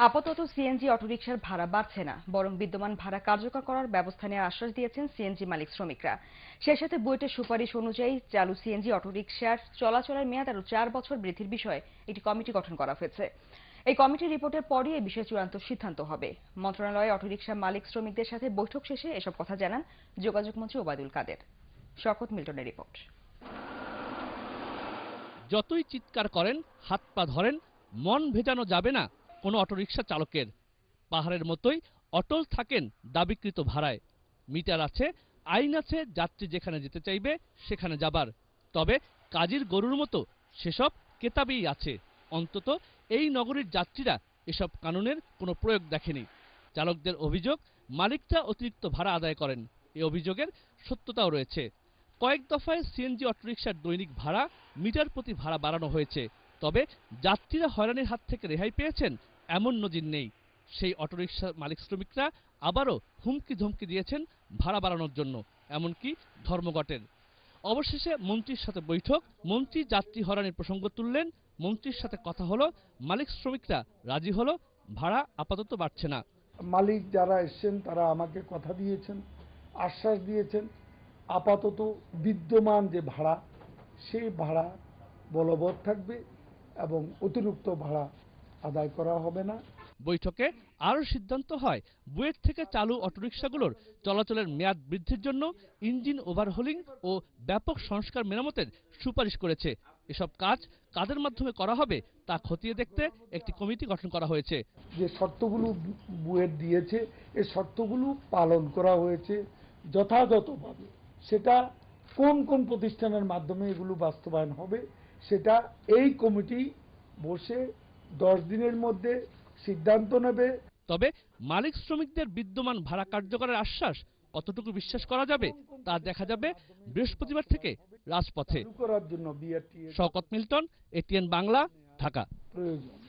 আপাতত সিএনজি অটোরিকশার ভাড়া বাড়ছে না, বরং বিদ্যমান ভাড়া কার্যকর করার ব্যবস্থা নেওয়ার আশ্বাস দিয়েছেন সিএনজি মালিক শ্রমিকরা। সেই সাথে বুয়েটের সুপারিশ অনুযায়ী চালু সিএনজি অটোরিকশার চলাচলের মেয়াদ আরও 4 বছর বৃদ্ধির বিষয়ে একটি কমিটি গঠন করা হয়েছে। এই কমিটির রিপোর্টের পরই এ বিষয়ে চূড়ান্ত সিদ্ধান্ত হবে। মন্ত্রণালয়ে অটোরিকশা মালিক শ্রমিকদের সাথে বৈঠক শেষে এসব কথা জানান যোগাযোগ মন্ত্রী ওবায়দুল কাদের। শওকত মিল্টনের রিপোর্ট। যতই চিৎকার করেন, হাত পা ধরেন, মন ভেজানো যাবে না কোনো অটোরিকশা চালকের। পাহাড়ের মতোই অটল থাকেন দাবিকৃত ভাড়ায়। মিটার আছে, আইন আছে, যাত্রী যেখানে যেতে চাইবে সেখানে যাবার। তবে কাজীর গরুর মতো সেসব কেতাবেই আছে। অন্তত এই নগরীর যাত্রীরা এসব কানুনের কোনো প্রয়োগ দেখেনি। চালকদের অভিযোগ, মালিকরা অতিরিক্ত ভাড়া আদায় করেন। এ অভিযোগের সত্যতাও রয়েছে। কয়েক দফায় সিএনজি অটোরিকশার দৈনিক ভাড়া, মিটার প্রতি ভাড়া বাড়ানো হয়েছে। তবে যাত্রীরা হয়রানির হাত থেকে রেহাই পেয়েছেন এমন নজির নেই। সেই অটোরিকশা মালিক শ্রমিকরা আবারও হুমকি ধমকি দিয়েছেন ভাড়া বাড়ানোর জন্য, এমনকি ধর্মঘটের। অবশেষে মন্ত্রীর সাথে বৈঠক, মন্ত্রী যাত্রী হয়রানির প্রসঙ্গ তুললেন। মন্ত্রীর সাথে কথা হলো, মালিক শ্রমিকরা রাজি হলো, ভাড়া আপাতত বাড়ছে না। মালিক যারা এসছেন তারা আমাকে কথা দিয়েছেন, আশ্বাস দিয়েছেন আপাতত বিদ্যমান যে ভাড়া সেই ভাড়া বলবৎ থাকবে এবং অতিরিক্ত ভাড়া আদায় করা হবে না। বৈঠকে আরও সিদ্ধান্ত হয়, বুয়েট থেকে চালু অটোরিকশাগুলোর চলাচলের মেয়াদ বৃদ্ধির জন্য ইঞ্জিন ওভারহোলিং ও ব্যাপক সংস্কার মেরামতের সুপারিশ করেছে। এসব কাজ কাদের মাধ্যমে করা হবে তা খতিয়ে দেখতে একটি কমিটি গঠন করা হয়েছে। যে শর্তগুলো বুয়েট দিয়েছে এই শর্তগুলো পালন করা হয়েছে যথাযথভাবে। সেটা কোন কোন প্রতিষ্ঠানের মাধ্যমে এগুলো বাস্তবায়ন হবে সেটা এই কমিটি বসে 10 দিনের মধ্যে সিদ্ধান্ত নেবে। তবে মালিক শ্রমিকদের বিদ্যমান ভাড়া কার্যকরের আশ্বাস কতটুকু বিশ্বাস করা যাবে তা দেখা যাবে বৃহস্পতিবার থেকে রাজপথে। শওকত মিল্টন, এটিএন বাংলা, ঢাকা। প্রয়োজন।